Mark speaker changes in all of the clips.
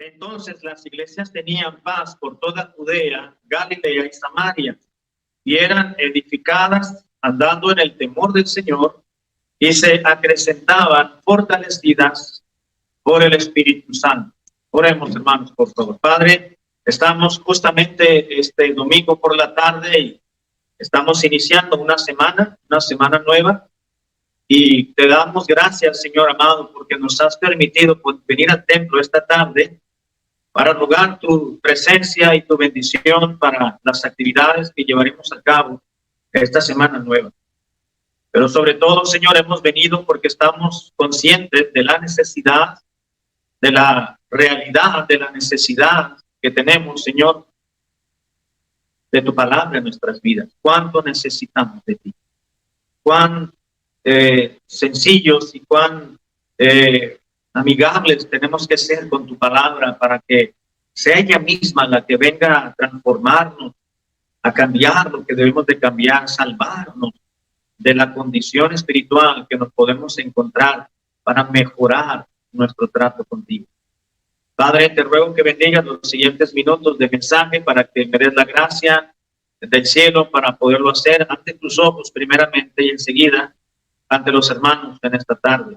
Speaker 1: Entonces las iglesias tenían paz por toda Judea, Galilea y Samaria, y eran edificadas andando en el temor del Señor, y se acrecentaban fortalecidas por el Espíritu Santo. Oremos, hermanos, por favor. Padre, estamos justamente este domingo por la tarde y estamos iniciando una semana nueva, y te damos gracias, Señor amado, porque nos has permitido venir al templo esta tarde para rogar tu presencia y tu bendición para las actividades que llevaremos a cabo esta semana nueva. Pero sobre todo, Señor, hemos venido porque estamos conscientes de la necesidad, de la realidad, de la necesidad que tenemos, Señor, de tu palabra en nuestras vidas. Cuánto necesitamos de ti. Cuán sencillos y cuán amigables tenemos que ser con tu palabra para que sea ella misma la que venga a transformarnos, a cambiar lo que debemos de cambiar, salvarnos de la condición espiritual que nos podemos encontrar para mejorar nuestro trato contigo. Padre, te ruego que bendigas los siguientes minutos de mensaje para que me des la gracia del cielo para poderlo hacer ante tus ojos primeramente y enseguida ante los hermanos en esta tarde.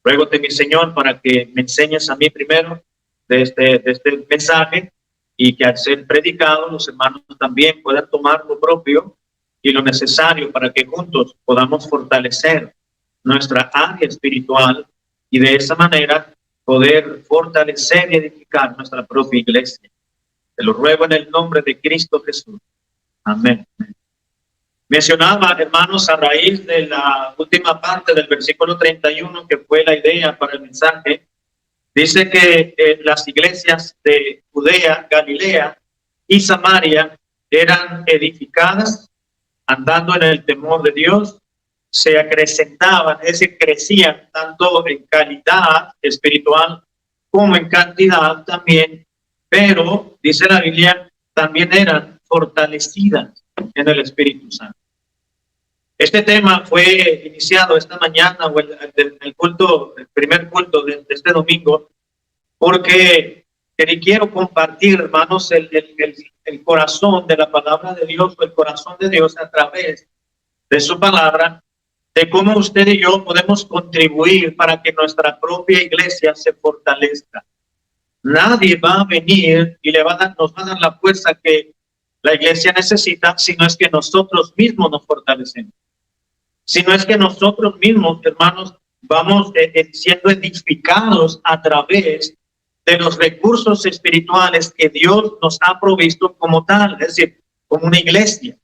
Speaker 1: Ruégote, mi Señor, para que me enseñes a mí primero de este mensaje, y que al ser predicado los hermanos también puedan tomar lo propio y lo necesario para que juntos podamos fortalecer nuestra área espiritual y de esa manera poder fortalecer y edificar nuestra propia iglesia. Te lo ruego en el nombre de Cristo Jesús. Amén. Mencionaba, hermanos, a raíz de la última parte del versículo 31, que fue la idea para el mensaje, dice que las iglesias de Judea, Galilea y Samaria eran edificadas andando en el temor de Dios, se acrecentaban, es decir, crecían tanto en calidad espiritual como en cantidad también, pero, dice la Biblia, también eran fortalecidas en el Espíritu Santo. Este tema fue iniciado esta mañana, o el culto, el primer culto de este domingo, porque quiero compartir, hermanos, el corazón de la palabra de Dios, o el corazón de Dios a través de su palabra, de cómo usted y yo podemos contribuir para que nuestra propia iglesia se fortalezca. Nadie va a venir y nos va a dar la fuerza que la iglesia necesita, si no es que nosotros mismos nos fortalecemos. Si no es que nosotros mismos, hermanos, vamos siendo edificados a través de los recursos espirituales que Dios nos ha provisto como tal, es decir, como una iglesia.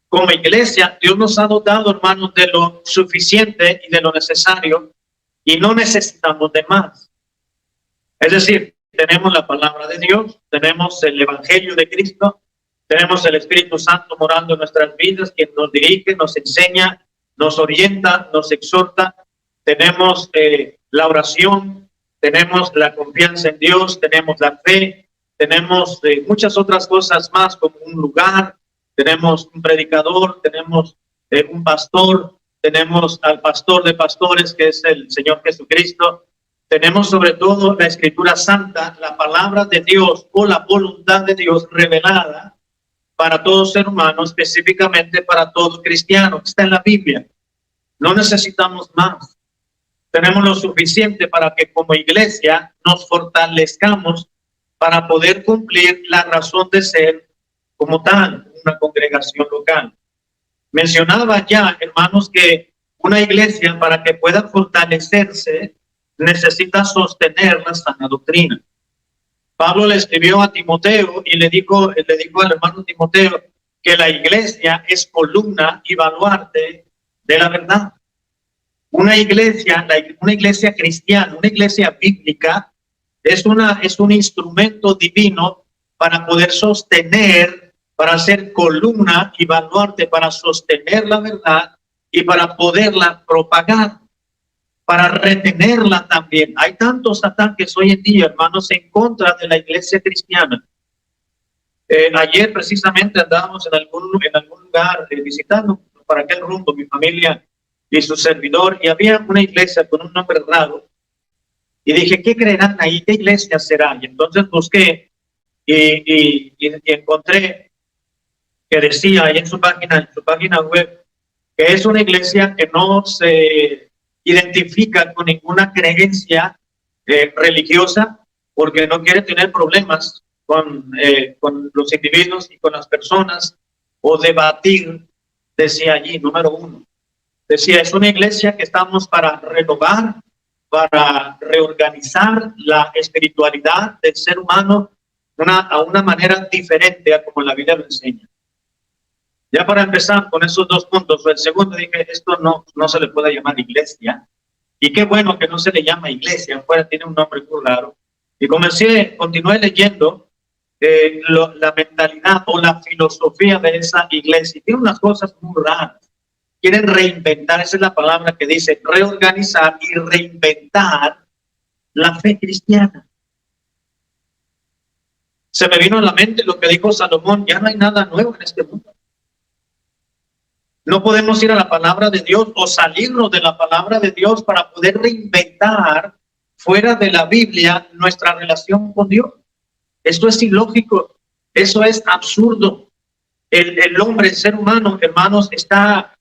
Speaker 1: Como iglesia, Dios nos ha dotado, hermanos, de lo suficiente y de lo necesario, y no necesitamos de más. Es decir, tenemos la palabra de Dios, tenemos el Evangelio de Cristo, tenemos el Espíritu Santo morando en nuestras vidas, quien nos dirige, nos enseña, nos orienta, nos exhorta. Tenemos la oración, tenemos la confianza en Dios, tenemos la fe, tenemos muchas otras cosas más, como un lugar, tenemos un predicador, tenemos un pastor, tenemos al pastor de pastores, que es el Señor Jesucristo. Tenemos sobre todo la Escritura Santa, la palabra de Dios o la voluntad de Dios revelada para todo ser humano, específicamente para todo cristiano. Está en la Biblia. No necesitamos más. Tenemos lo suficiente para que como iglesia nos fortalezcamos para poder cumplir la razón de ser como tal, una congregación local. Mencionaba ya, hermanos, que una iglesia, para que pueda fortalecerse, necesita sostener la sana doctrina. Pablo le escribió a Timoteo y le dijo al hermano Timoteo que la iglesia es columna y baluarte de la verdad. Una iglesia cristiana, una iglesia bíblica, es un instrumento divino para poder sostener, para ser columna y baluarte, para sostener la verdad y para poderla propagar, para retenerla también. Hay tantos ataques hoy en día, hermanos, en contra de la iglesia cristiana. Ayer precisamente andábamos en algún lugar visitando para aquel rumbo mi familia y su servidor, y había una iglesia con un nombre raro, Y dije, ¿qué creerán ahí? ¿Qué iglesia será? Y entonces busqué y encontré que decía ahí en su página web que es una iglesia que no se identifica con ninguna creencia religiosa, porque no quiere tener problemas con los individuos y con las personas, o debatir. Decía allí, número 1, decía, es una iglesia que estamos para renovar, para reorganizar la espiritualidad del ser humano a una manera diferente a como la Biblia lo enseña. Ya para empezar con esos 2 puntos, el segundo, dije, esto no se le puede llamar iglesia. Y qué bueno que no se le llama iglesia, afuera tiene un nombre muy raro. Y continué leyendo la mentalidad o la filosofía de esa iglesia. Y tiene unas cosas muy raras. Quieren reinventar, esa es la palabra que dice, reorganizar y reinventar la fe cristiana. Se me vino a la mente lo que dijo Salomón, ya no hay nada nuevo en este mundo. No podemos ir a la palabra de Dios o salirnos de la palabra de Dios para poder reinventar fuera de la Biblia nuestra relación con Dios. Esto es ilógico, eso es absurdo. El hombre, el ser humano, hermanos, está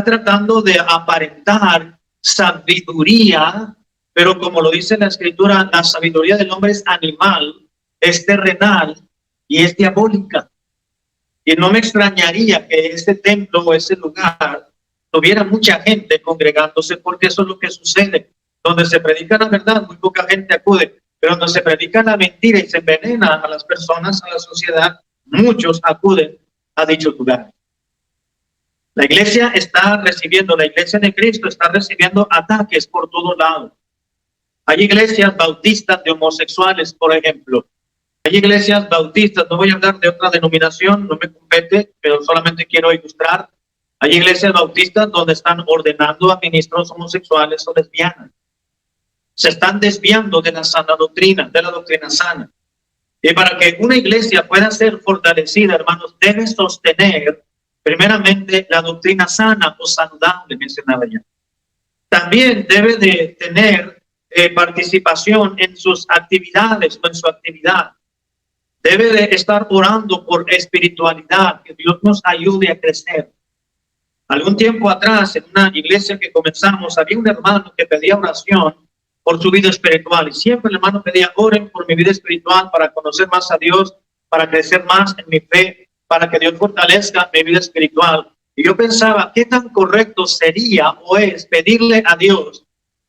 Speaker 1: tratando de aparentar sabiduría, pero como lo dice la Escritura, la sabiduría del hombre es animal, es terrenal y es diabólica. Y no me extrañaría que ese templo o ese lugar tuviera mucha gente congregándose, porque eso es lo que sucede. Donde se predica la verdad, muy poca gente acude, pero donde se predica la mentira y se envenena a las personas, a la sociedad, muchos acuden a dicho lugar. La iglesia de Cristo está recibiendo ataques por todo lado. Hay iglesias bautistas de homosexuales, por ejemplo. Hay iglesias bautistas, no voy a hablar de otra denominación, no me compete, pero solamente quiero ilustrar. Hay iglesias bautistas donde están ordenando a ministros homosexuales o lesbianas. Se están desviando de la sana doctrina, de la doctrina sana. Y para que una iglesia pueda ser fortalecida, hermanos, debe sostener primeramente la doctrina sana o saludable, mencionaba ya. También debe de tener participación en sus actividades o en su actividad. Debe de estar orando por espiritualidad, que Dios nos ayude a crecer. Algún tiempo atrás, en una iglesia que comenzamos, había un hermano que pedía oración por su vida espiritual. Y siempre el hermano pedía, oren por mi vida espiritual para conocer más a Dios, para crecer más en mi fe, para que Dios fortalezca mi vida espiritual. Y yo pensaba, ¿qué tan correcto sería o es pedirle a Dios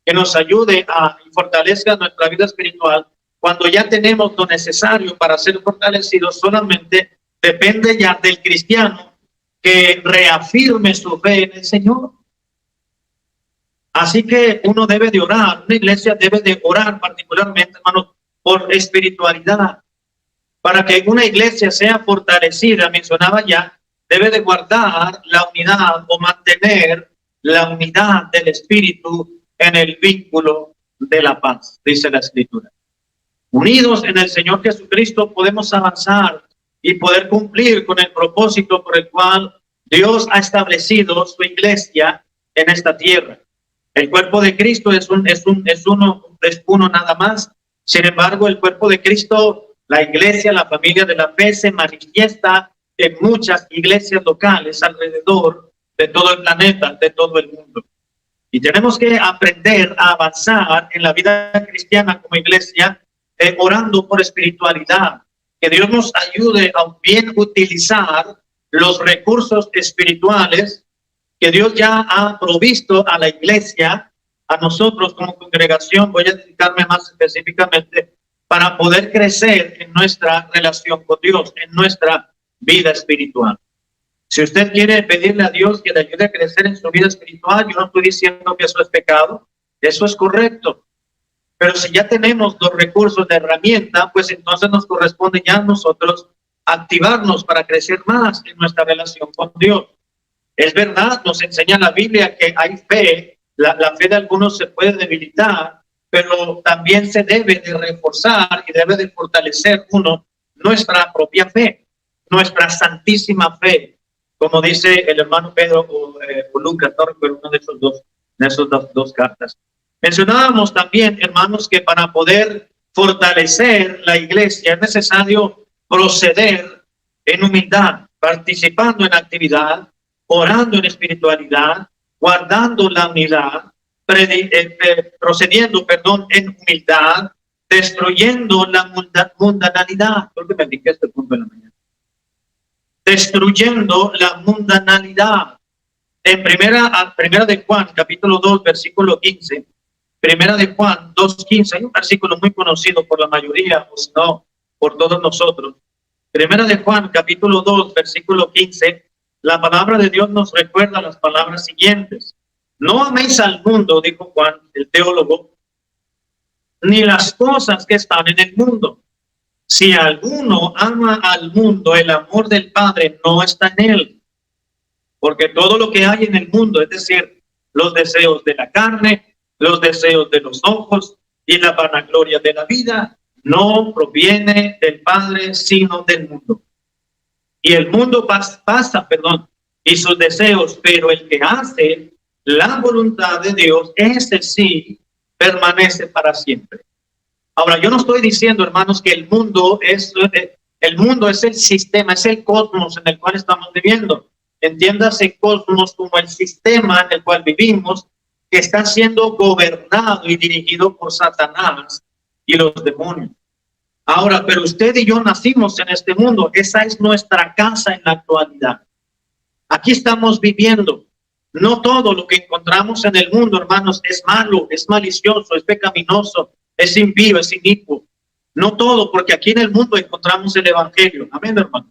Speaker 1: que nos ayude a fortalezca nuestra vida espiritual cuando ya tenemos lo necesario para ser fortalecidos? Solamente depende ya del cristiano que reafirme su fe en el Señor. Así que uno debe de orar, una iglesia debe de orar particularmente, hermanos, por espiritualidad. Para que una iglesia sea fortalecida, mencionaba ya, debe de guardar la unidad o mantener la unidad del espíritu en el vínculo de la paz, dice la Escritura. Unidos en el Señor Jesucristo podemos avanzar y poder cumplir con el propósito por el cual Dios ha establecido su iglesia en esta tierra. El cuerpo de Cristo es uno nada más. Sin embargo, el cuerpo de Cristo, la iglesia, la familia de la fe, se manifiesta en muchas iglesias locales alrededor de todo el planeta, de todo el mundo. Y tenemos que aprender a avanzar en la vida cristiana como iglesia, orando por espiritualidad. Que Dios nos ayude a bien utilizar los recursos espirituales que Dios ya ha provisto a la iglesia, a nosotros como congregación. Voy a dedicarme más específicamente para poder crecer en nuestra relación con Dios, en nuestra vida espiritual. Si usted quiere pedirle a Dios que le ayude a crecer en su vida espiritual, yo no estoy diciendo que eso es pecado, eso es correcto. Pero si ya tenemos los recursos de herramienta, pues entonces nos corresponde ya a nosotros activarnos para crecer más en nuestra relación con Dios. Es verdad, nos enseña la Biblia que hay fe, la fe de algunos se puede debilitar, pero también se debe de reforzar y debe de fortalecer uno nuestra propia fe, nuestra santísima fe, como dice el hermano Pedro o Lucas, no recuerdo, uno de esos dos cartas. Mencionábamos también, hermanos, que para poder fortalecer la iglesia es necesario proceder en humildad, participando en actividad, orando en espiritualidad, guardando la unidad, procediendo, en humildad, destruyendo la mundanalidad. Creo que me dije este punto en la mañana. Destruyendo la mundanalidad. En primera de Juan, capítulo 2, versículo 15, primera de Juan 2:15, hay un versículo muy conocido por la mayoría, o si no, por todos nosotros. Primera de Juan, capítulo 2, versículo 15, la palabra de Dios nos recuerda las palabras siguientes. No améis al mundo, dijo Juan, el teólogo, ni las cosas que están en el mundo. Si alguno ama al mundo, el amor del Padre no está en él. Porque todo lo que hay en el mundo, es decir, los deseos de la carne, los deseos de los ojos y la vanagloria de la vida, no proviene del Padre, sino del mundo. Y el mundo pasa, y sus deseos, pero el que hace la voluntad de Dios, ese sí permanece para siempre. Ahora, yo no estoy diciendo, hermanos, que el mundo es el sistema, es el cosmos en el cual estamos viviendo. Entiéndase cosmos como el sistema en el cual vivimos, que está siendo gobernado y dirigido por Satanás y los demonios. Ahora, pero usted y yo nacimos en este mundo. Esa es nuestra casa en la actualidad. Aquí estamos viviendo. No todo lo que encontramos en el mundo, hermanos, es malo, es malicioso, es pecaminoso, es impío, es inicuo. No todo, porque aquí en el mundo encontramos el evangelio. Amén, hermano.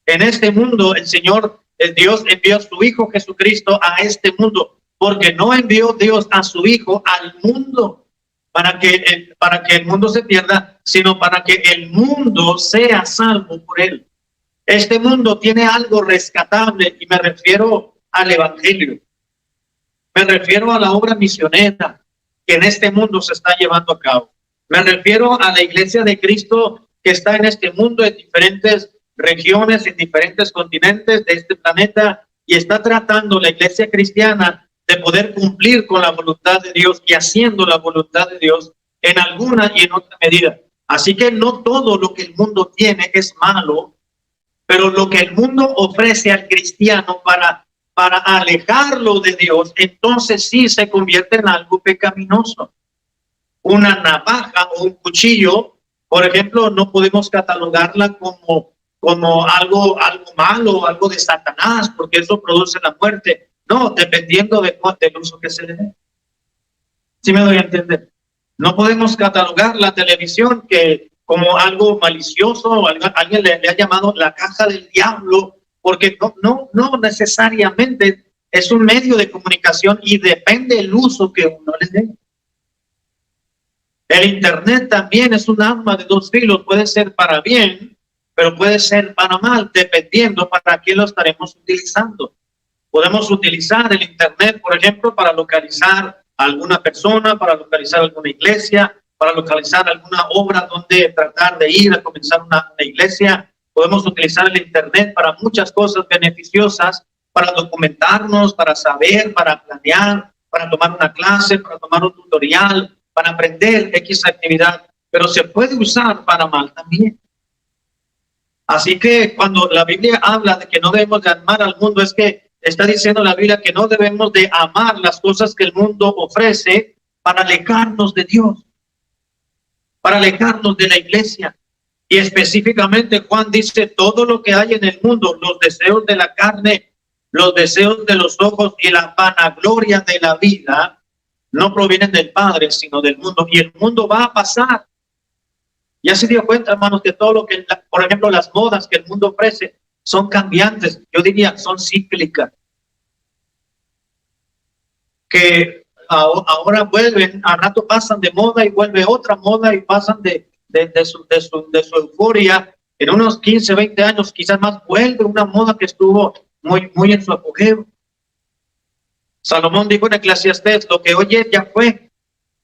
Speaker 1: En este mundo el Señor, el Dios envió a su Hijo Jesucristo a este mundo, porque no envió Dios a su Hijo al mundo para que el mundo se pierda, sino para que el mundo sea salvo por él. Este mundo tiene algo rescatable y me refiero al evangelio. Me refiero a la obra misionera que en este mundo se está llevando a cabo. Me refiero a la iglesia de Cristo que está en este mundo, en diferentes regiones, en diferentes continentes de este planeta, y está tratando la iglesia cristiana de poder cumplir con la voluntad de Dios y haciendo la voluntad de Dios en alguna y en otra medida. Así que no todo lo que el mundo tiene es malo, pero lo que el mundo ofrece al cristiano para alejarlo de Dios, entonces sí se convierte en algo pecaminoso. Una navaja o un cuchillo, por ejemplo, no podemos catalogarla como algo malo, algo de Satanás, porque eso produce la muerte. No, dependiendo del uso que se le dé. ¿Sí me doy a entender? No podemos catalogar la televisión como algo malicioso, o alguien le ha llamado la caja del diablo, porque no necesariamente es un medio de comunicación y depende el uso que uno le dé. El internet también es un arma de dos filos, puede ser para bien, pero puede ser para mal, dependiendo para qué lo estaremos utilizando. Podemos utilizar el internet, por ejemplo, para localizar a alguna persona, para localizar alguna iglesia, para localizar alguna obra donde tratar de ir a comenzar una iglesia. Podemos utilizar el internet para muchas cosas beneficiosas, para documentarnos, para saber, para planear, para tomar una clase, para tomar un tutorial, para aprender X actividad, pero se puede usar para mal también. Así que cuando la Biblia habla de que no debemos de amar al mundo, es que está diciendo la Biblia que no debemos de amar las cosas que el mundo ofrece para alejarnos de Dios, para alejarnos de la iglesia. Y específicamente Juan dice, todo lo que hay en el mundo, los deseos de la carne, los deseos de los ojos y la vanagloria de la vida, no provienen del Padre, sino del mundo. Y el mundo va a pasar. Ya se dio cuenta, hermanos, que todo lo que, por ejemplo, las modas que el mundo ofrece son cambiantes. Yo diría, son cíclicas. Que ahora vuelven, a rato pasan de moda y vuelve otra moda y pasan de su euforia. En unos 15, 20 años, quizás más, vuelve una moda que estuvo muy en su apogeo. Salomón dijo en Eclesiastés, lo que hoy es ya fue,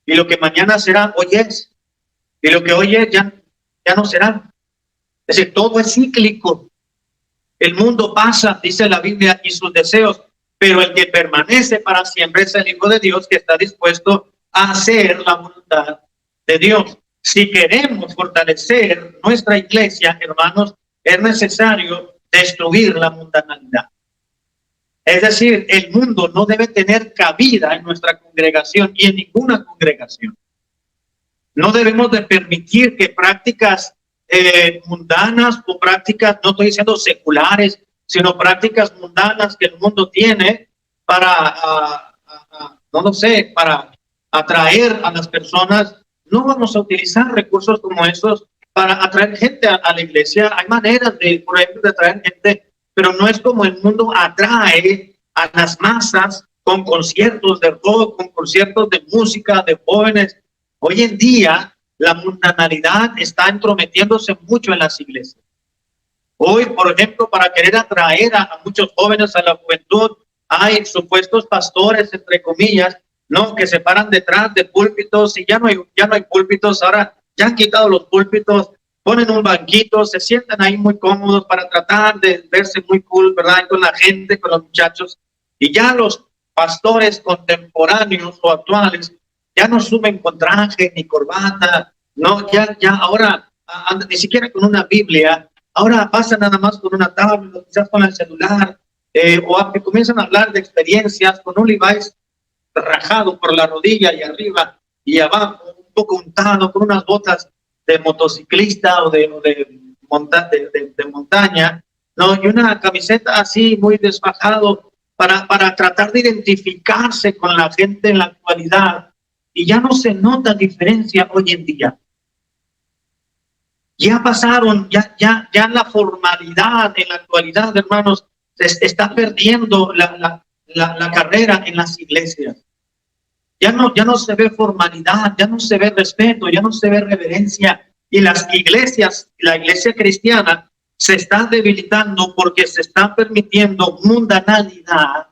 Speaker 1: y lo que mañana será, hoy es, y lo que hoy es ya no será. Es decir, todo es cíclico. El mundo pasa, dice la Biblia, y sus deseos, pero el que permanece para siempre es el Hijo de Dios, que está dispuesto a hacer la voluntad de Dios. Si queremos fortalecer nuestra iglesia, hermanos, es necesario destruir la mundanalidad. Es decir, el mundo no debe tener cabida en nuestra congregación y en ninguna congregación. No debemos de permitir que prácticas mundanas o prácticas, no estoy diciendo seculares, sino prácticas mundanas que el mundo tiene para, no lo sé, para atraer a las personas. No vamos a utilizar recursos como esos para atraer gente a la iglesia. Hay maneras de, por ejemplo, de atraer gente, pero no es como el mundo atrae a las masas con conciertos de rock, con conciertos de música, de jóvenes. Hoy en día, la mundanalidad está entrometiéndose mucho en las iglesias. Hoy, por ejemplo, para querer atraer a muchos jóvenes a la juventud, hay supuestos pastores, entre comillas, ¿no?, que se paran detrás de púlpitos y ya no hay púlpitos. Ahora ya han quitado los púlpitos, ponen un banquito, se sientan ahí muy cómodos para tratar de verse muy cool, ¿verdad?, con la gente, con los muchachos. Y ya los pastores contemporáneos o actuales ya no suben con traje ni corbata, no, ya ahora ni siquiera con una Biblia. Ahora pasan nada más con una tablet, quizás con el celular, o que comienzan a hablar de experiencias con un Levi's rajado por la rodilla y arriba y abajo, un poco untado, con unas botas de motociclista o de montaña, ¿no?, y una camiseta así muy desfajado para tratar de identificarse con la gente en la actualidad. Y ya no se nota diferencia hoy en día. Ya pasaron, ya la formalidad en la actualidad, hermanos, se está perdiendo la carrera en las iglesias. Ya no se ve formalidad, ya no se ve respeto, ya no se ve reverencia. Y las iglesias, la iglesia cristiana, se está debilitando porque se está permitiendo mundanalidad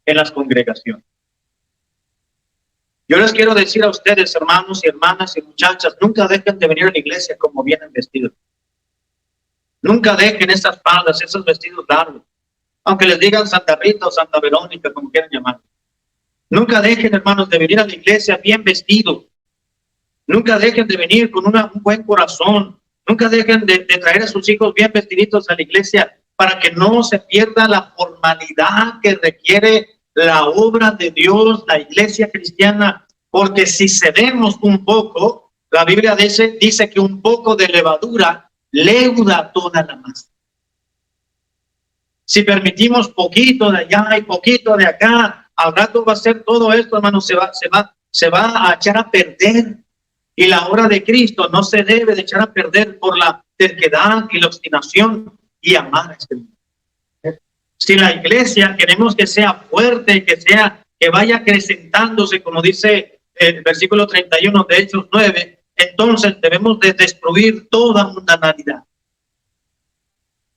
Speaker 1: en las congregaciones. Yo les quiero decir a ustedes, hermanos y hermanas y muchachas, nunca dejen de venir a la iglesia como vienen vestidos. Nunca dejen esas faldas, esos vestidos largos, aunque les digan Santa Rita o Santa Verónica, como quieran llamar. Nunca dejen, hermanos, de venir a la iglesia bien vestidos. Nunca dejen de venir con un buen corazón. Nunca dejen de traer a sus hijos bien vestiditos a la iglesia para que no se pierda la formalidad que requiere la obra de Dios, la iglesia cristiana. Porque si cedemos un poco, la Biblia dice que un poco de levadura leuda toda la masa. Si permitimos poquito de allá y poquito de acá, al rato va a ser todo esto, hermano, se va a echar a perder. Y la obra de Cristo no se debe de echar a perder por la terquedad y la obstinación y amar a este mundo. Si la iglesia queremos que sea fuerte, que vaya acrecentándose, como dice el versículo 31 de Hechos 9, entonces debemos de destruir toda mundanalidad.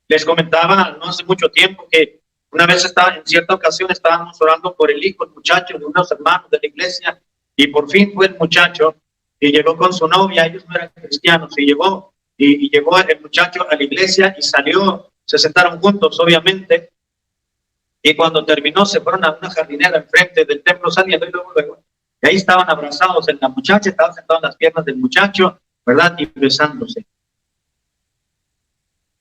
Speaker 1: Les comentaba no hace mucho tiempo que una vez en cierta ocasión estábamos orando por el muchacho de unos hermanos de la iglesia, y por fin fue el muchacho y llegó con su novia. Ellos no eran cristianos, y llegó el muchacho a la iglesia y salió, se sentaron juntos obviamente, y cuando terminó se fueron a una jardinera enfrente del templo saliendo, y luego y ahí estaban abrazados en la muchacha, estaban sentados en las piernas del muchacho, ¿verdad?, y besándose.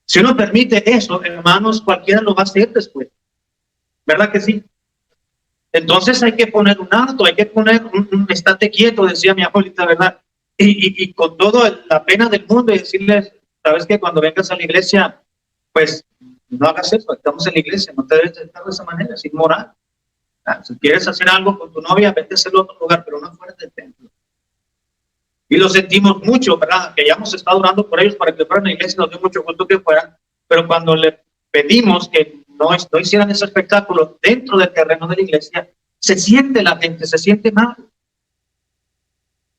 Speaker 1: Si uno permite eso, hermanos, cualquiera lo va a hacer después, ¿verdad que sí? Entonces hay que poner un alto, hay que poner un estate quieto, decía mi abuelita, ¿verdad? Y con toda la pena del mundo, y decirles, sabes que cuando vengas a la iglesia, pues no hagas eso, estamos en la iglesia, no te debes estar de esa manera, es inmoral. Si quieres hacer algo con tu novia, vete a hacerlo a otro lugar, pero no fuera del templo. Y lo sentimos mucho, ¿verdad? Que ya hemos estado orando por ellos para que fueran a la iglesia, nos dio mucho gusto que fueran, pero cuando le pedimos que no hicieran ese espectáculo dentro del terreno de la iglesia, se siente la gente, se siente mal.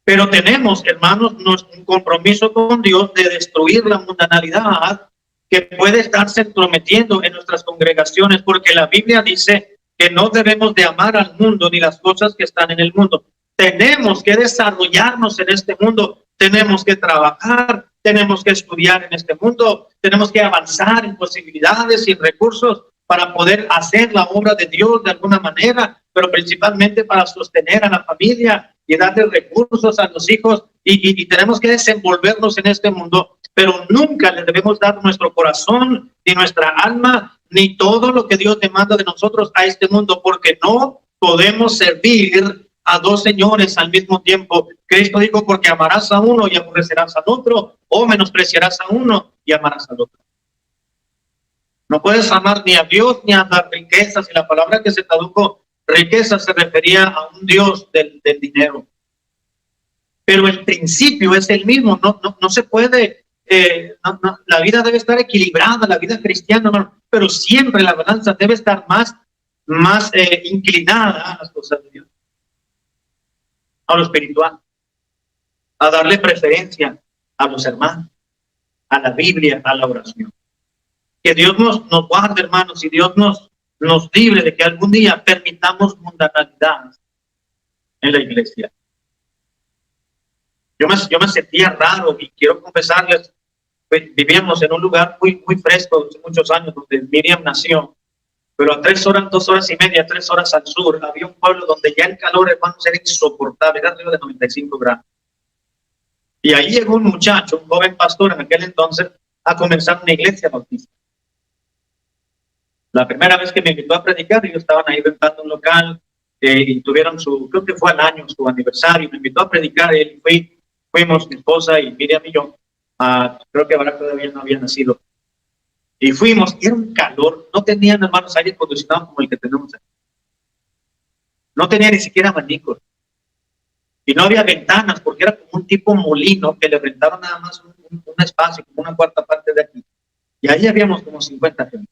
Speaker 1: Pero tenemos, hermanos, un compromiso con Dios de destruir la mundanalidad que puede estarse entrometiendo en nuestras congregaciones, porque la Biblia dice que no debemos de amar al mundo ni las cosas que están en el mundo. Tenemos que desarrollarnos en este mundo, tenemos que trabajar, tenemos que estudiar en este mundo, tenemos que avanzar en posibilidades y en recursos para poder hacer la obra de Dios de alguna manera, pero principalmente para sostener a la familia y darle recursos a los hijos y tenemos que desenvolvernos en este mundo, pero nunca le debemos dar nuestro corazón, ni nuestra alma, ni todo lo que Dios demanda de nosotros a este mundo, porque no podemos servir a dos señores al mismo tiempo. Cristo dijo, porque amarás a uno y aborrecerás al otro, o menospreciarás a uno y amarás al otro. No puedes amar ni a Dios ni a las riquezas, y la palabra que se tradujo riqueza se refería a un Dios del dinero. Pero el principio es el mismo, no se puede, la vida debe estar equilibrada, la vida cristiana, hermano, pero siempre la balanza debe estar más inclinada a las cosas de Dios, a lo espiritual, a darle preferencia a los hermanos, a la Biblia, a la oración. Que Dios nos guarde, hermanos, y Dios nos libre de que algún día permitamos mundanalidad en la iglesia. Yo me sentía raro, y quiero confesarles, vivíamos en un lugar muy fresco hace muchos años, donde Miriam nació, pero a 2 horas y media, 3 horas al sur, había un pueblo donde ya el calor, hermanos, era insoportable, era arriba de 95 grados. Y ahí llegó un muchacho, un joven pastor en aquel entonces, a comenzar una iglesia bautista. La primera vez que me invitó a predicar, ellos estaban ahí rentando un local, y tuvieron creo que fue al año, su aniversario, me invitó a predicar, y fuimos mi esposa y Miriam y yo, creo que ahora todavía no había nacido, y fuimos, y era un calor, no tenían, hermanos, aire acondicionado como el que tenemos aquí. No tenía ni siquiera abanicos, y no había ventanas, porque era como un tipo molino, que le rentaron nada más un espacio, como una cuarta parte de aquí, y ahí habíamos como 50 gente.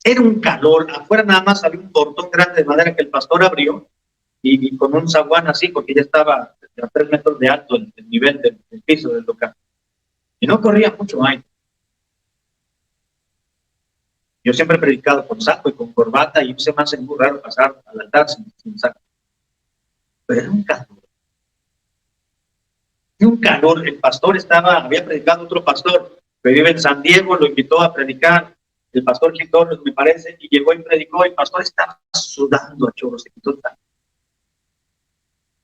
Speaker 1: Era un calor, afuera nada más había un portón grande de madera que el pastor abrió, y con un zaguán así, porque ya estaba a 3 metros de alto el nivel del piso del local. Y no corría mucho aire. Yo siempre he predicado con saco y con corbata, y se me hace muy raro pasar al altar sin saco. Pero era un calor. Era un calor. El pastor había predicado otro pastor, que vive en San Diego, lo invitó a predicar, el pastor Quintón, me parece, y llegó y predicó. El pastor estaba sudando a chorros, se quitó el saco.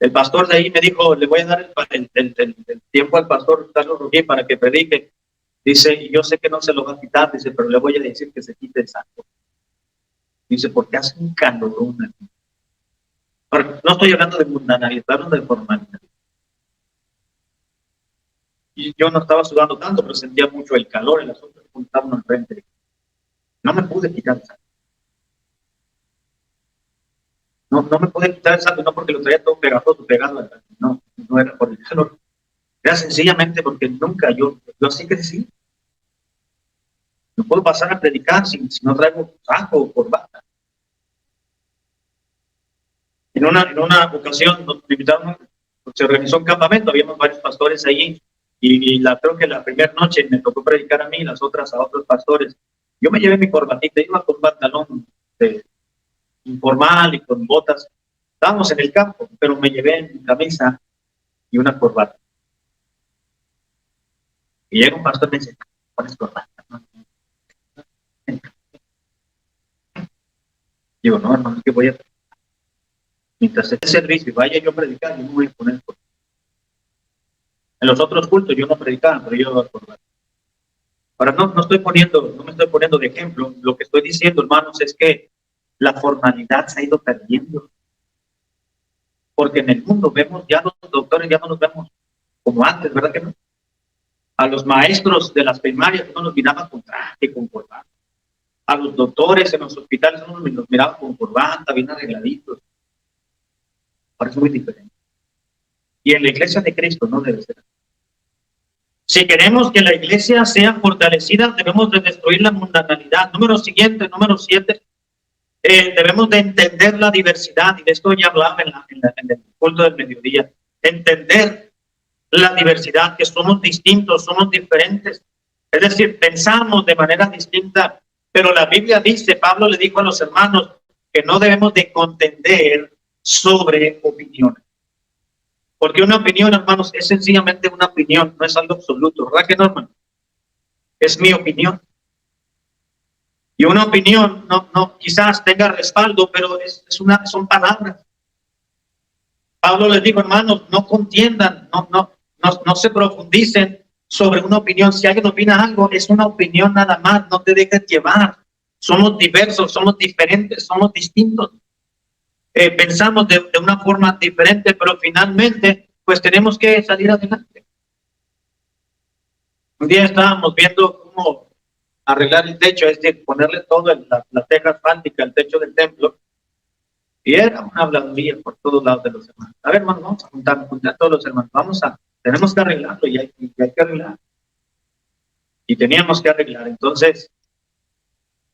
Speaker 1: El pastor de ahí me dijo, le voy a dar el tiempo al pastor Carlos Ruggier para que predique. Dice, y yo sé que no se lo va a quitar, dice, pero le voy a decir que se quite el saco. Dice, porque hace un calorón aquí. Ahora, no estoy hablando de mundanalidad, estoy hablando de formalidad. Y yo no estaba sudando tanto, pero sentía mucho el calor, el asunto que estaban al frente. No me pude quitar el saco. No me pude quitar el saco, no porque lo traía todo pegajoso, pegado. No era por el calor. Era sencillamente porque nunca yo así crecí. No puedo pasar a predicar si no traigo saco o corbata. En una ocasión nos invitaron, se organizó un campamento, habíamos varios pastores allí, y creo que la primera noche me tocó predicar a mí, las otras a otros pastores. Yo me llevé mi corbatita, iba con un pantalón informal y con botas. Estábamos en el campo, pero me llevé mi camisa y una corbata. Y llega un pastor y me dice, ¿pones corbata? Digo, no, hermano, ¿qué voy a hacer? Mientras esté servicio y vaya yo a predicar, yo no voy a poner corbata. En los otros cultos yo no predicaba, pero yo iba a corbata. Ahora, no me estoy poniendo de ejemplo. Lo que estoy diciendo, hermanos, es que la formalidad se ha ido perdiendo. Porque en el mundo vemos, ya los doctores ya no los vemos como antes, ¿verdad que no? A los maestros de las primarias no los miraban con traje, con corbata. A los doctores en los hospitales no los miraban con corbata, bien arregladitos. Ahora es muy diferente. Y en la iglesia de Cristo no debe ser. Si queremos que la iglesia sea fortalecida, debemos de destruir la mundanalidad. Número 7, debemos de entender la diversidad, y de esto ya hablaba en el culto del mediodía. Entender la diversidad, que somos distintos, somos diferentes. Es decir, pensamos de manera distinta, pero la Biblia dice, Pablo le dijo a los hermanos, que no debemos de contender sobre opiniones. Porque una opinión, hermanos, es sencillamente una opinión, no es algo absoluto, ¿verdad que no, hermano? Es mi opinión. Y una opinión no quizás tenga respaldo, pero son palabras. Pablo les dijo, hermanos, no contiendan, no se profundicen sobre una opinión. Si alguien opina algo, es una opinión nada más, no te dejes llevar. Somos diversos, somos diferentes, somos distintos. Pensamos de una forma diferente, pero finalmente, pues tenemos que salir adelante. Un día estábamos viendo cómo arreglar el techo, es decir, ponerle todo la teja asfáltica al techo del templo, y era una habladuría por todos lados de los hermanos. A ver, hermanos, vamos a juntar a todos los hermanos, tenemos que arreglarlo y hay que arreglar. Y teníamos que arreglar. Entonces,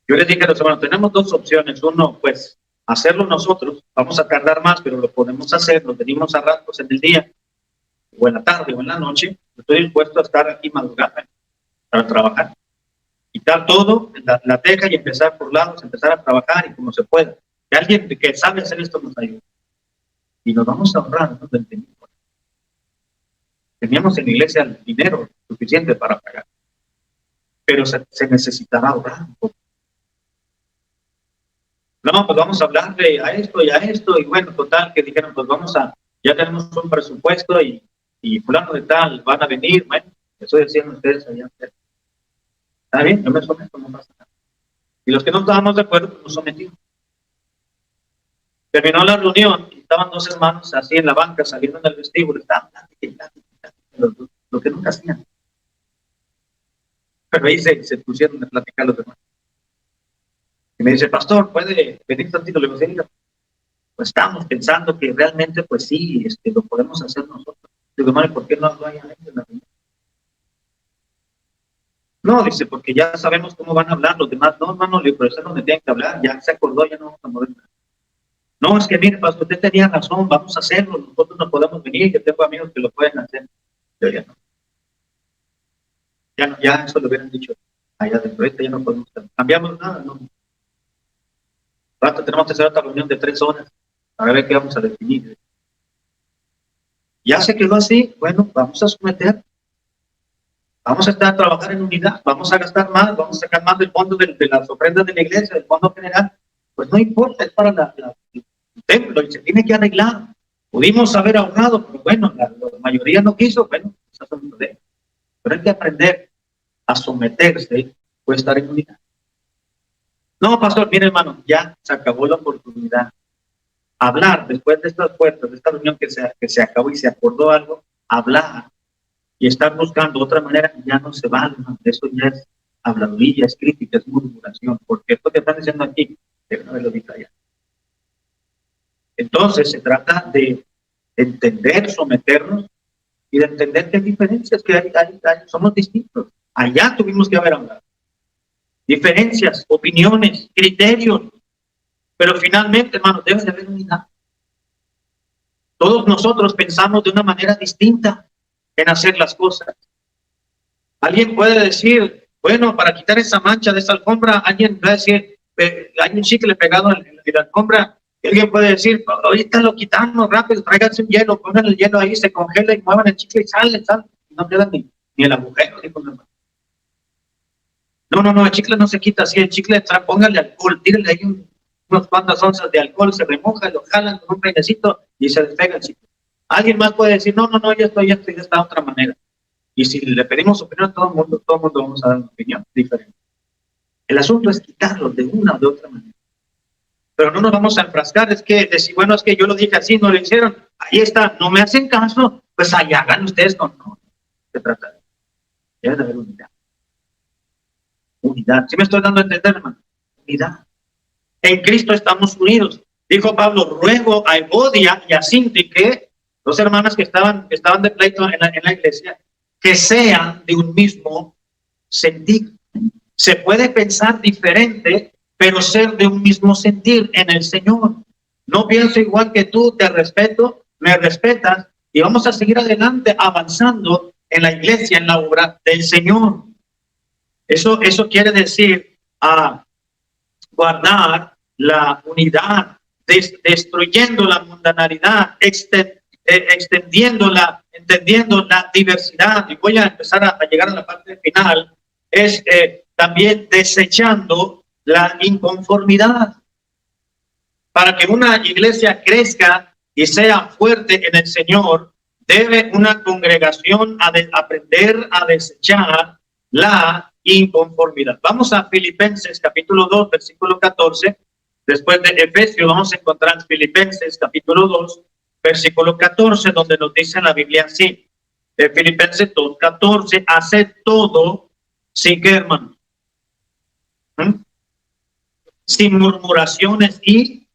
Speaker 1: yo les dije a los hermanos, tenemos dos opciones. Uno, pues, hacerlo nosotros, vamos a tardar más, pero lo podemos hacer, lo tenemos a ratos en el día, o en la tarde, o en la noche. Estoy dispuesto a estar aquí madrugada para trabajar. Quitar todo, la teja y empezar por lados, empezar a trabajar y como se pueda. Que alguien que sabe hacer esto nos ayude. Y nos vamos a ahorrar, ¿no? Teníamos en la iglesia el dinero suficiente para pagar. Pero se necesitará ahorrar un poco. No, pues vamos a hablarle a esto y a esto. Y bueno, total, que dijeron, pues ya tenemos un presupuesto y fulano de tal, van a venir. Bueno, eso decían ustedes allá. Está bien, yo me someto, no pasa nada. Y los que no estábamos de acuerdo, pues nos sometimos. Terminó la reunión y estaban dos hermanos así en la banca, saliendo en el vestíbulo, estaban lo que nunca hacían. Pero ahí se pusieron a platicar los demás. Y me dice, pastor, ¿puede venir tantito? Le digo, pues estamos pensando que realmente, pues sí, lo podemos hacer nosotros. Le digo, hermano, ¿por qué no hay gente en la reunión? No, dice, porque ya sabemos cómo van a hablar los demás. No, hermano, le digo, pero eso no me tienen que hablar, ya se acordó, ya no vamos a mover nada. No, es que mire, pastor, usted tenía razón, vamos a hacerlo, nosotros no podemos venir, yo tengo amigos que lo pueden hacer. Yo ya no. Ya eso lo hubieran dicho allá dentro, ya no podemos hacer. Cambiamos nada, no. Rato tenemos que hacer otra reunión de 3 horas para ver qué vamos a definir. Ya se quedó así, bueno, vamos a someter, vamos a estar a trabajar en unidad, vamos a gastar más, vamos a sacar más del fondo de las ofrendas de la iglesia, del fondo general. Pues no importa, es para el templo y se tiene que arreglar. Pudimos haber ahorrado, pero bueno, la mayoría no quiso, bueno, eso es un problema. Pero hay que aprender a someterse o estar en unidad. No, pastor, mire, hermano, ya se acabó la oportunidad. Hablar después de estas puertas, de esta reunión que se acabó y se acordó algo, hablar y estar buscando otra manera, ya no se vale, ¿no? Eso ya es habladuría, es crítica, es murmuración, porque esto que están diciendo aquí, deben haberlo dicho allá. Entonces se trata de entender, someternos y de entender que hay diferencias, que hay, somos distintos. Allá tuvimos que haber hablado. Diferencias, opiniones, criterios, pero finalmente, hermanos, debe de haber unidad. Todos nosotros pensamos de una manera distinta en hacer las cosas. Alguien puede decir, bueno, para quitar esa mancha de esa alfombra, alguien va a decir, hay un chicle pegado en la alfombra, y alguien puede decir, ahorita lo quitamos rápido, tráiganse un hielo, pongan el hielo ahí, se congela y muevan el chicle y sale, no queda ni el agujero, dijo el hermano. No, el chicle no se quita así, el chicle, póngale alcohol, tírenle ahí unas cuantas onzas de alcohol, se remoja, lo jalan con un peinecito y se despega el chicle. Alguien más puede decir, no, ya estoy de esta otra manera. Y si le pedimos opinión a todo el mundo vamos a dar una opinión diferente. El asunto es quitarlo de una o de otra manera. Pero no nos vamos a enfrascar, es que decir, bueno, es que yo lo dije así, no lo hicieron, ahí está, no me hacen caso, pues allá hagan ustedes, no, se trata de haber unidad. Unidad, ¿sí me estoy dando a entender, hermano? Unidad. En Cristo estamos unidos. Dijo Pablo, ruego a Evodia y a Síntique, dos hermanas que estaban de pleito en la iglesia, que sean de un mismo sentir. Se puede pensar diferente, pero ser de un mismo sentir en el Señor. No pienso igual que tú, te respeto, me respetas, y vamos a seguir adelante avanzando en la iglesia, en la obra del Señor. Eso quiere decir guardar la unidad, destruyendo la mundanalidad, extendiéndola, entendiendo la diversidad. Y voy a empezar a llegar a la parte final, es también desechando la inconformidad. Para que una iglesia crezca y sea fuerte en el Señor, debe una congregación aprender a desechar la inconformidad. Vamos a Filipenses capítulo 2, versículo 14. Después de Efesios vamos a encontrar Filipenses capítulo 2, versículo 14, donde nos dice la Biblia así. De Filipenses 2, 14, haced todo sin que, hermano, sin murmuraciones y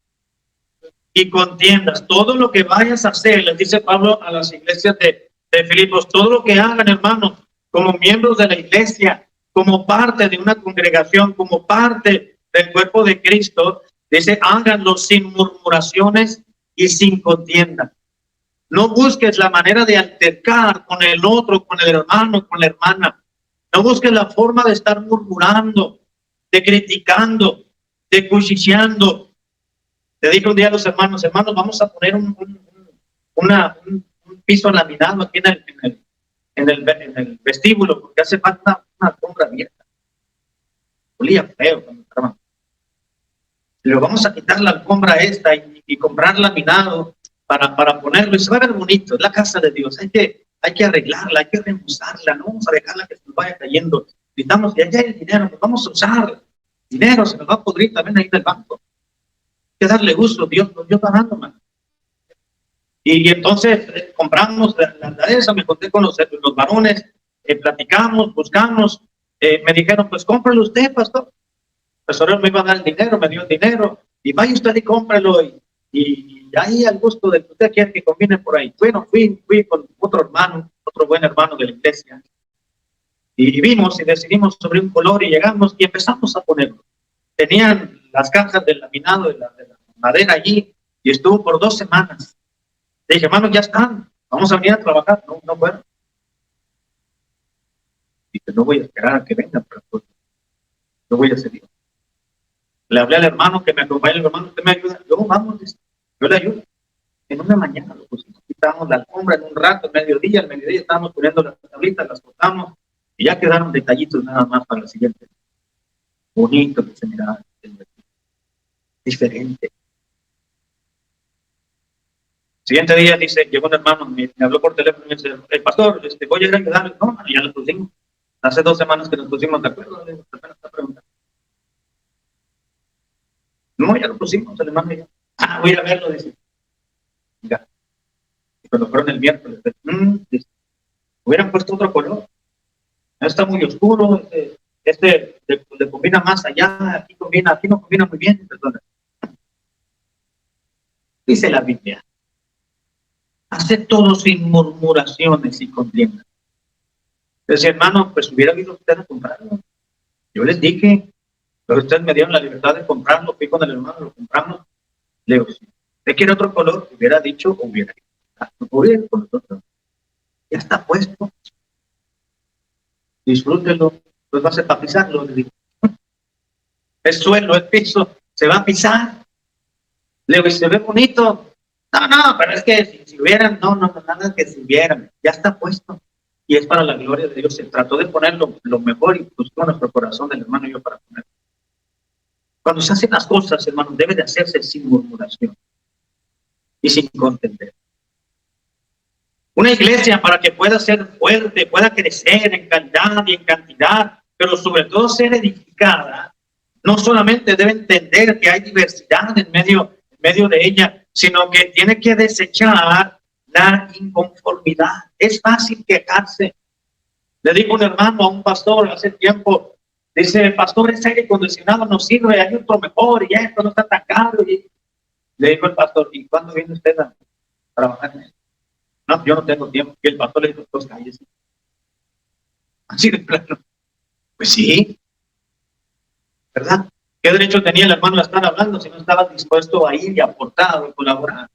Speaker 1: contiendas. Todo lo que vayas a hacer, les dice Pablo a las iglesias de Filipos, todo lo que hagan, hermanos, como miembros de la iglesia, como parte de una congregación, como parte del cuerpo de Cristo, dice, háganlo sin murmuraciones y sin contienda. No busques la manera de altercar con el otro, con el hermano, con la hermana. No busques la forma de estar murmurando, de criticando, de cuchicheando. Te dije un día a los hermanos, vamos a poner un piso laminado aquí en el vestíbulo, porque hace falta una alfombra abierta. Olía feo cuando entraban. Pero vamos a quitar la alfombra esta y comprar laminado para ponerlo, y se va a ver bonito. Es la casa de Dios, hay que arreglarla, hay que remozarla, no vamos a dejarla que se nos vaya cayendo. Gritamos, y allá hay el dinero, pues vamos a usar dinero, se nos va a podrir también ahí del banco. Hay que darle gusto, Dios nos dio pagando, man. Y entonces compramos la esa, me conté con los varones, platicamos, buscamos, me dijeron, pues cómpralo usted, pastor. El pastor me iba a dar el dinero, me dio el dinero, y vaya usted y cómprelo, y ahí al gusto de que usted quiera que combine por ahí. Bueno, fui con otro hermano, otro buen hermano de la iglesia, y vimos y decidimos sobre un color y llegamos y empezamos a ponerlo. Tenían las cajas del laminado de la madera allí y estuvo por 2 semanas. Le dije, hermano, ya están, vamos a venir a trabajar. No fueron. Dije, no voy a esperar a que vengan, pero no voy a hacer yo. Le hablé al hermano que me acompaña, el hermano, ¿usted me ayuda? Yo, vamos, yo le ayudo. En una mañana lo pusimos, quitábamos la alfombra en un rato, al mediodía estábamos poniendo las tablitas, las cortamos y ya quedaron detallitos nada más para la siguiente. Bonito que se miraba, diferente. Siguiente día dice, llegó un hermano, me habló por teléfono y me dice, el pastor, voy a ir a ayudarle. No, ya lo pusimos. Hace 2 semanas que nos pusimos de acuerdo. Apenas está preguntando. No, ya lo pusimos, el hermano y yo. Voy a ir a verlo, dice. Ya. Y cuando fueron el miércoles, dice, hubieran puesto otro color. Está muy oscuro, le combina más allá, aquí no combina muy bien. Perdón. Dice la Biblia, hace todo sin murmuraciones y contiendas. Entonces, hermano, pues hubiera habido usted a comprarlo. Yo les dije, pero ustedes me dieron la libertad de comprarlo, fui con el hermano, lo compramos. Le digo, si usted quiere otro color, hubiera dicho, hubiera ir con nosotros. Ya está puesto. Disfrútelo, pues va a ser para pisarlo. Le digo, el suelo, el piso, se va a pisar. Le digo, y se ve bonito. No, pero es que si hubieran, nada que si hubieran, ya está puesto. Y es para la gloria de Dios. Se trató de poner lo mejor y buscó nuestro corazón del hermano y yo para ponerlo. Cuando se hacen las cosas, hermano, debe de hacerse sin murmuración y sin contender. Una iglesia, para que pueda ser fuerte, pueda crecer en calidad y en cantidad, pero sobre todo ser edificada, no solamente debe entender que hay diversidad en medio de ella, sino que tiene que desechar la inconformidad. Es fácil quejarse. Le dijo un hermano a un pastor hace tiempo, dice, pastor, ese aire acondicionado no sirve, hay otro mejor, y esto no está tan caro. Y le dijo el pastor, ¿y cuándo viene usted a trabajar en eso? No, yo no tengo tiempo. Y el pastor le dijo, pues cállese. Así de plano. Pues sí, ¿verdad? ¿Qué derecho tenía el hermano a estar hablando si no estaba dispuesto a ir y aportar y colaborar?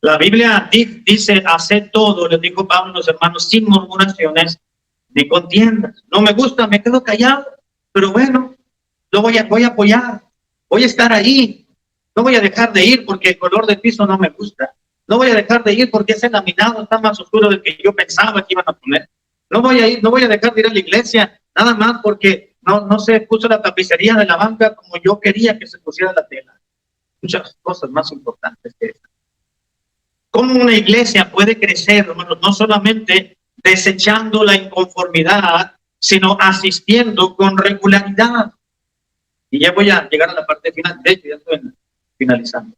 Speaker 1: La Biblia dice, haced todo, les dijo Pablo a los hermanos, sin murmuraciones ni contiendas. No me gusta, me quedo callado, pero bueno, lo voy a apoyar, voy a estar ahí. No voy a dejar de ir porque el color del piso no me gusta. No voy a dejar de ir porque ese laminado está más oscuro del que yo pensaba que iban a poner. No voy a dejar de ir a la iglesia, nada más porque no se puso la tapicería de la banca como yo quería que se pusiera la tela. Muchas cosas más importantes que esa. ¿Cómo una iglesia puede crecer, hermanos? No solamente desechando la inconformidad, sino asistiendo con regularidad. Y ya voy a llegar a la parte final, de hecho ya estoy finalizando.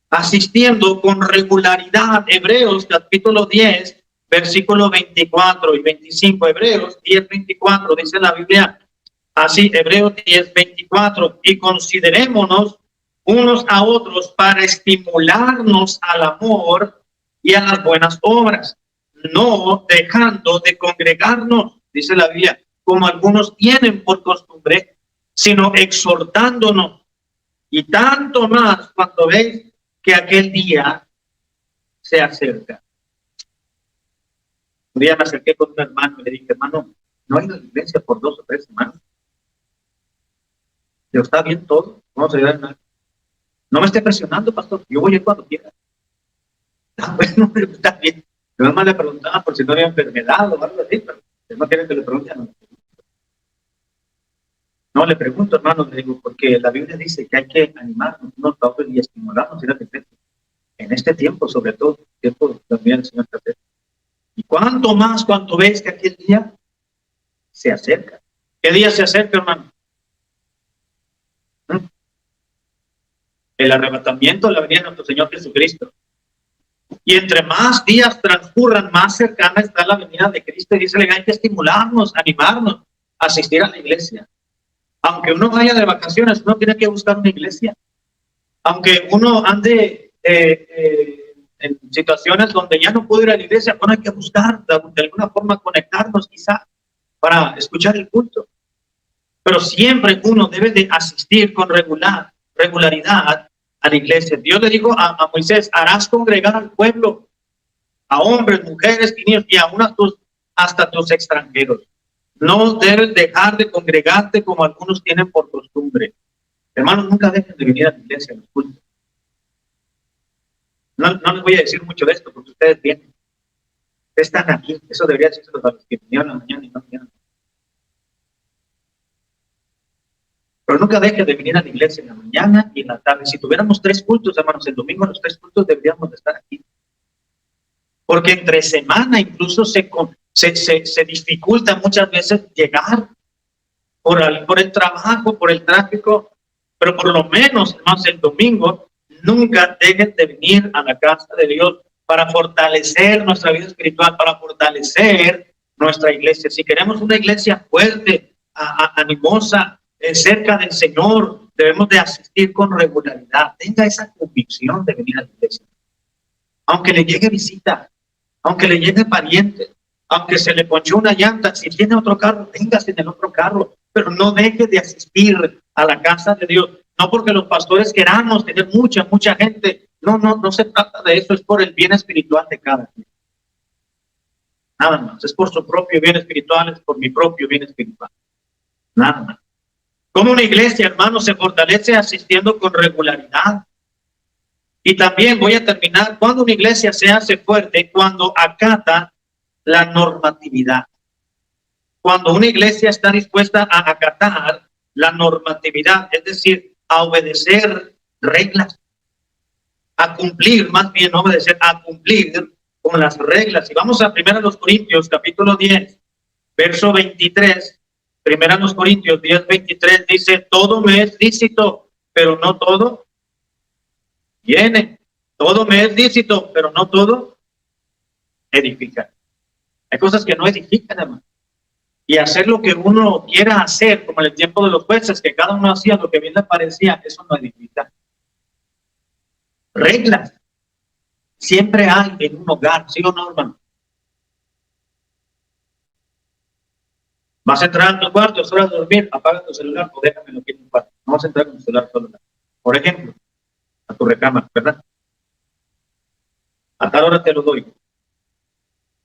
Speaker 1: Asistiendo con regularidad. Hebreos capítulo 10, versículo 24 y 25. Hebreos 10, 24, dice la Biblia así, Hebreos 10, 24, y considerémonos unos a otros para estimularnos al amor y a las buenas obras, no dejando de congregarnos, dice la Biblia, como algunos tienen por costumbre, sino exhortándonos, y tanto más cuando veis que aquel día se acerca. Un día me acerqué con un hermano y le dije, hermano, ¿no hay una iglesia por 2 o 3 semanas? Pero está bien todo, vamos a ayudar nada. No me esté presionando, pastor, yo voy a ir cuando quiera. Bueno, está bien. Yo además le preguntaba por si no había enfermedad o algo así, pero no quieren que le pregunten. No, le pregunto, hermano, le digo, porque la Biblia dice que hay que animarnos unos a otros y estimularnos. En este tiempo, sobre todo, tiempo también el Señor te hace. Y cuánto más cuando ves que aquel día se acerca. ¿Qué día se acerca, hermano? El arrebatamiento, la venida de nuestro Señor Jesucristo. Y entre más días transcurran, más cercana está la venida de Cristo. Y dice, hay que estimularnos, animarnos, asistir a la iglesia. Aunque uno vaya de vacaciones, uno tiene que buscar una iglesia. Aunque uno ande en situaciones donde ya no puede ir a la iglesia, bueno, hay que buscar de alguna forma conectarnos quizá para escuchar el culto. Pero siempre uno debe de asistir con regularidad a la iglesia. Dios le dijo a Moisés, harás congregar al pueblo, a hombres, mujeres y niños, y aún hasta tus extranjeros. No debes dejar de congregarte como algunos tienen por costumbre. Hermanos, nunca dejen de venir a la iglesia a los cultos. No les voy a decir mucho de esto porque ustedes vienen. Ustedes están aquí. Eso debería decirse a los que vinieron a la mañana y no vinieron. Pero nunca dejen de venir a la iglesia en la mañana y en la tarde. Si tuviéramos 3 cultos, hermanos, el domingo en los 3 cultos deberíamos de estar aquí. Porque entre semana incluso se dificulta muchas veces llegar por el trabajo, por el tráfico, pero por lo menos, hermanos, el domingo nunca dejen de venir a la casa de Dios para fortalecer nuestra vida espiritual, para fortalecer nuestra iglesia. Si queremos una iglesia fuerte, animosa, cerca del Señor, debemos de asistir con regularidad. Tenga esa convicción de venir a la iglesia. Aunque le llegue visita, aunque le llegue pariente, aunque se le ponchó una llanta, si tiene otro carro, téngase en el otro carro, pero no deje de asistir a la casa de Dios. No porque los pastores queramos tener mucha gente. No se trata de eso, es por el bien espiritual de cada quien. Nada más, es por su propio bien espiritual, es por mi propio bien espiritual. Nada más. Como una iglesia, hermano, se fortalece asistiendo con regularidad. Y también voy a terminar, cuando una iglesia se hace fuerte, cuando acata la normatividad. Cuando una iglesia está dispuesta a acatar la normatividad, es decir, a obedecer reglas, a cumplir, más bien no obedecer, a cumplir con las reglas. Y vamos a 1 Corintios, capítulo 10, verso 23. 1 Corintios 10, 23 dice, todo me es lícito, pero no todo viene. Todo me es lícito, pero no todo edifica. Hay cosas que no edifican, hermano. Y hacer lo que uno quiera hacer, como en el tiempo de los jueces, que cada uno hacía lo que bien le parecía, eso no edifica. Reglas. Siempre hay en un hogar, ¿sí o no, hermano? Vas a entrar a tu cuarto, es hora de dormir, apaga tu celular o déjamelo aquí en tu cuarto. No vas a entrar con tu celular solo. Por ejemplo, a tu recámara, ¿verdad? A tal hora te lo doy.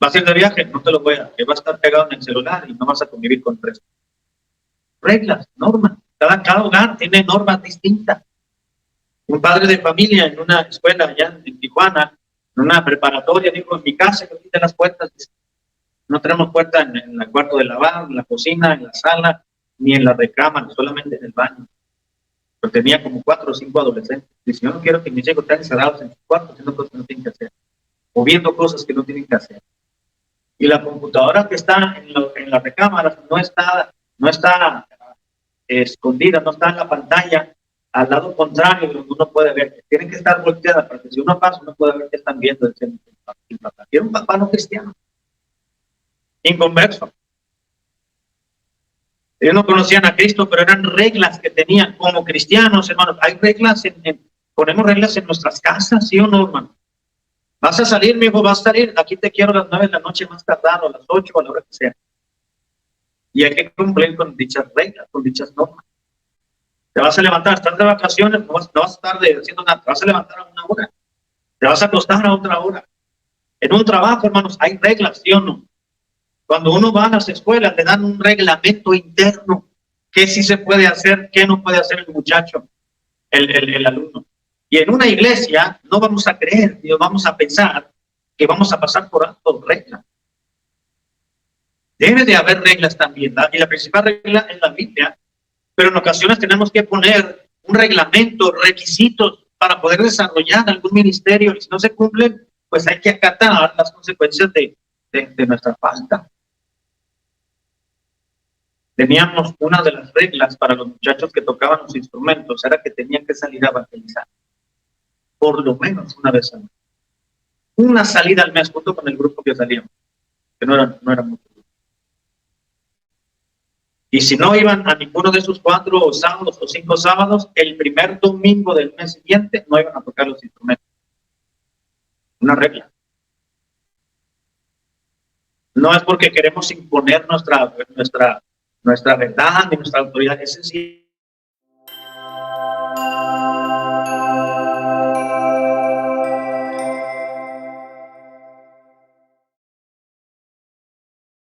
Speaker 1: Vas a ir de viaje, no te lo voy a dar, que vas a estar pegado en el celular y no vas a convivir con el resto. Reglas, normas. Cada hogar tiene normas distintas. Un padre de familia en una escuela allá en Tijuana, en una preparatoria, dijo, en mi casa no tiene las puertas. No tenemos puerta en el cuarto de lavar, en la cocina, en la sala, ni en la recámara, solamente en el baño. Pero tenía como 4 o 5 adolescentes. Dice, yo no quiero que mis hijos estén encerrados en sus cuartos, haciendo cosas que no tienen que hacer. o viendo cosas que no tienen que hacer. Y la computadora que está en la recámara no está escondida, no está en la pantalla al lado contrario de donde uno puede ver. Tienen que estar volteadas para que si uno pasa, uno puede ver qué están viendo. Era un papá no cristiano, inconverso. Ellos no conocían a Cristo, pero eran reglas que tenían como cristianos, hermanos. Hay reglas, ponemos reglas en nuestras casas, ¿sí o no, hermano? Vas a salir, mi hijo, vas a salir. Aquí te quiero a las 9 de la noche más tardado, a las 8, a la hora que sea. Y hay que cumplir con dichas reglas, con dichas normas. Te vas a levantar, estás de vacaciones, no vas a estar haciendo nada. Te vas a levantar a una hora. Te vas a acostar a otra hora. En un trabajo, hermanos, hay reglas, ¿sí o no? Cuando uno va a las escuelas, le dan un reglamento interno. ¿Qué sí se puede hacer? ¿Qué no puede hacer el muchacho, el alumno? Y en una iglesia no vamos a creer, ni vamos a pensar que vamos a pasar por alto reglas. Debe de haber reglas también, ¿verdad? Y la principal regla es la Biblia, pero en ocasiones tenemos que poner un reglamento, requisitos para poder desarrollar algún ministerio, y si no se cumplen, pues hay que acatar las consecuencias de nuestra falta. Teníamos una de las reglas para los muchachos que tocaban los instrumentos, era que tenían que salir a evangelizar, por lo menos una vez al mes. Una salida al mes junto con el grupo que salíamos, que no era mucho. Y si no iban a ninguno de esos 4 sábados o 5 sábados, el primer domingo del mes siguiente no iban a tocar los instrumentos. Una regla. No es porque queremos imponer nuestra verdad ni nuestra autoridad, es sencillo.